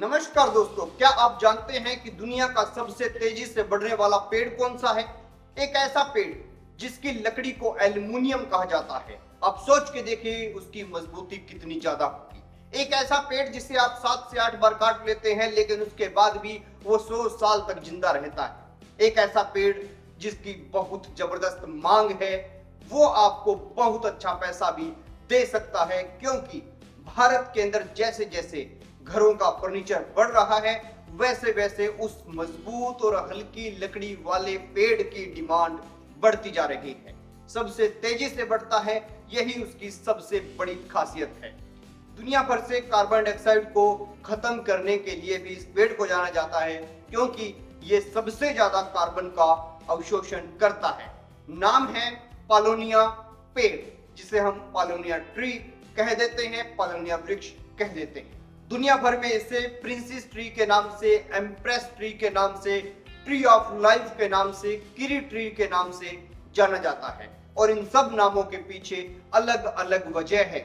नमस्कार दोस्तों, क्या आप जानते हैं कि दुनिया का सबसे तेजी से बढ़ने वाला पेड़ कौन सा है? एक ऐसा पेड़ जिसकी लकड़ी को एल्युमिनियम कहा जाता है। आप सोच के देखिए उसकी मजबूती कितनी ज्यादा होगी। एक ऐसा पेड़ जिसे आप 7 से 8 बार काट लेते हैं लेकिन उसके बाद भी वो 100 साल तक जिंदा रहता है। एक ऐसा पेड़ जिसकी बहुत जबरदस्त मांग है, वो आपको बहुत अच्छा पैसा भी दे सकता है, क्योंकि भारत के अंदर जैसे जैसे घरों का फर्नीचर बढ़ रहा है वैसे वैसे उस मजबूत और हल्की लकड़ी वाले पेड़ की डिमांड बढ़ती जा रही है। सबसे तेजी से बढ़ता है, यही उसकी सबसे बड़ी खासियत है। दुनिया भर से कार्बन डाइऑक्साइड को खत्म करने के लिए भी इस पेड़ को जाना जाता है, क्योंकि ये सबसे ज्यादा कार्बन का अवशोषण करता है। नाम है पालोनिया पेड़, जिसे हम पालोनिया ट्री कह देते हैं, पालोनिया वृक्ष कह देते हैं। दुनिया भर में इसे प्रिंसेस ट्री के नाम से, एम्प्रेस ट्री के नाम से, ट्री ऑफ लाइफ के नाम से, किरी ट्री के नाम से जाना जाता है। और इन सब नामों के पीछे अलग अलग वजह है।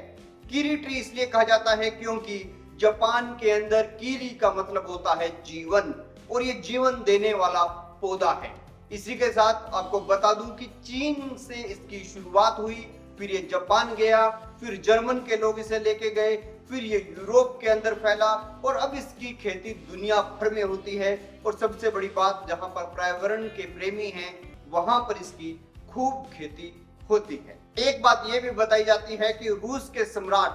किरी ट्री इसलिए कहा जाता है क्योंकि जापान के अंदर किरी का मतलब होता है जीवन, और ये जीवन देने वाला पौधा है। इसी के साथ आपको बता दूं कि चीन से इसकी शुरुआत हुई, फिर ये जापान गया, फिर जर्मन के लोग इसे लेके गए, फिर ये यूरोप के अंदर फैला, और अब इसकी खेती दुनिया भर में होती है। और सबसे बड़ी बात, जहां पर पर्यावरण के प्रेमी हैं वहां पर इसकी खूब खेती होती है। एक बात यह भी बताई जाती है कि रूस के सम्राट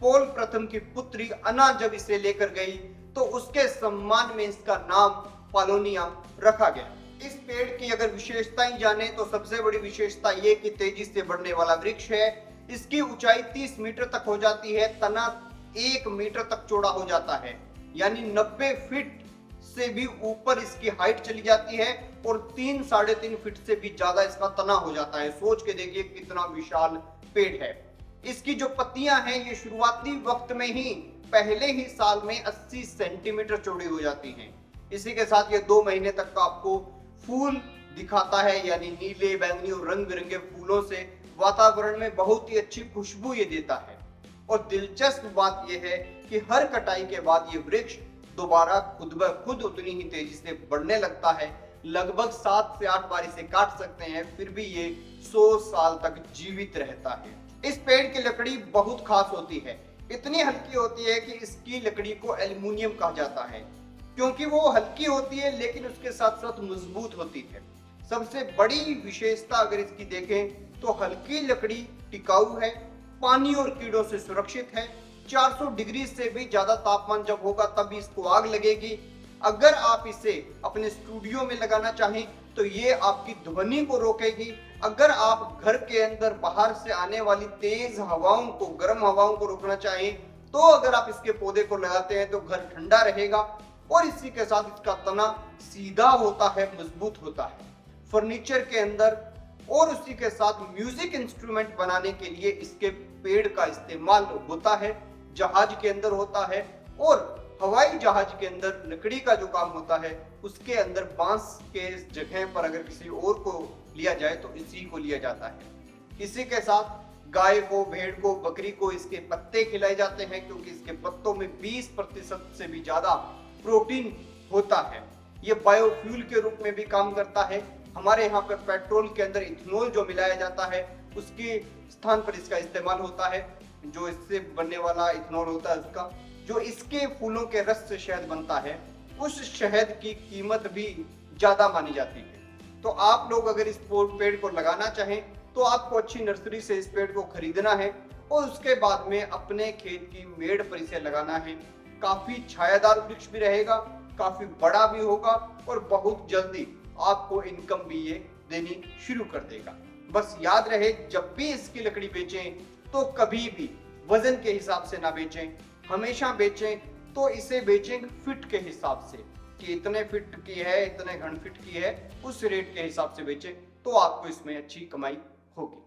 पोल प्रथम की पुत्री अन्ना जब इसे लेकर गई तो उसके सम्मान में इसका नाम पालोनिया रखा गया। इस पेड़ की अगर विशेषताएं जाने तो सबसे बड़ी विशेषता ये कि तेजी से बढ़ने वाला वृक्ष है। इसकी ऊंचाई 30 मीटर तक हो जाती है, तना 1 मीटर तक चौड़ा हो जाता है, यानी 90 फीट से भी ऊपर इसकी हाइट चली जाती है, और 3-3.5 फीट से भी ज्यादा इसका तना हो जाता है। सोच के देखिए कितना विशाल पेड़ है। इसकी जो पत्तियां हैं ये शुरुआती वक्त में ही पहले ही साल में 80 सेंटीमीटर चौड़ी हो जाती हैं। इसी के साथ ये 2 महीने तक का आपको फूल दिखाता है, यानी नीले, बैंगनी और रंग बिरंगे फूलों से वातावरण में बहुत ही अच्छी खुशबू ये देता है। और दिलचस्प बात यह है कि हर कटाई के बाद ये वृक्ष दोबारा खुद ब खुद उतनी ही तेजी से बढ़ने लगता है। लगभग 7 से 8 बार इसे काट सकते हैं, फिर भी ये 100 साल तक जीवित रहता है। इस पेड़ की लकड़ी बहुत खास होती है, इतनी हल्की होती है कि इसकी लकड़ी को एल्युमिनियम कहा जाता है, क्योंकि वो हल्की होती है लेकिन उसके साथ साथ मजबूत होती है। सबसे बड़ी विशेषता अगर इसकी देखें तो हल्की लकड़ी टिकाऊ है, पानी और कीड़ों से सुरक्षित है। 400 डिग्री से भी ज्यादा तापमान जब होगा तभी इसको आग लगेगी। अगर आप इसे अपने स्टूडियो में लगाना चाहें तो ये आपकी ध्वनि को रोकेगी। अगर आप घर के अंदर बाहर से आने वाली तेज हवाओं को, गर्म हवाओं को रोकना चाहें तो अगर आप इसके पौधे को लगाते हैं तो घर ठंडा रहेगा। और इसी के साथ इसका तना सीधा होता है, मजबूत होता है। फर्नीचर के अंदर और उसी के साथ म्यूजिक इंस्ट्रूमेंट बनाने के लिए इसके पेड़ का इस्तेमाल होता है। जहाज के अंदर होता है, और हवाई जहाज के अंदर लकड़ी का जो काम होता है उसके अंदर बांस के जगह पर अगर किसी और को लिया जाए तो इसी को लिया जाता है। इसी के साथ गाय को, भेड़ को, बकरी को इसके पत्ते खिलाए जाते हैं, क्योंकि इसके पत्तों में 20% से भी ज्यादा प्रोटीन होता है। ये बायोफ्यूल के रूप में भी काम करता है। हमारे यहाँ पर पेट्रोल के अंदर इथेनॉल जो मिलाया जाता है उसके स्थान पर इसका इस्तेमाल होता है। जो इससे बनने वाला इथेनॉल होता है उसका, जो इसके फूलों के रस से शहद बनता है, उस शहद की कीमत भी ज्यादा मानी जाती है। तो आप लोग अगर इस पेड़ को लगाना चाहें तो आपको अच्छी नर्सरी से इस पेड़ को खरीदना है और उसके बाद में अपने खेत की मेड़ पर इसे लगाना है। काफी छायादार वृक्ष भी रहेगा, काफी बड़ा भी होगा, और बहुत जल्दी आपको इनकम भी ये देनी शुरू कर देगा। बस याद रहे, जब भी इसकी लकड़ी बेचें तो कभी भी वजन के हिसाब से ना बेचें, हमेशा बेचें तो इसे बेचें फिट के हिसाब से, कि इतने फिट की है, इतने घन फिट की है, उस रेट के हिसाब से बेचें तो आपको इसमें अच्छी कमाई होगी।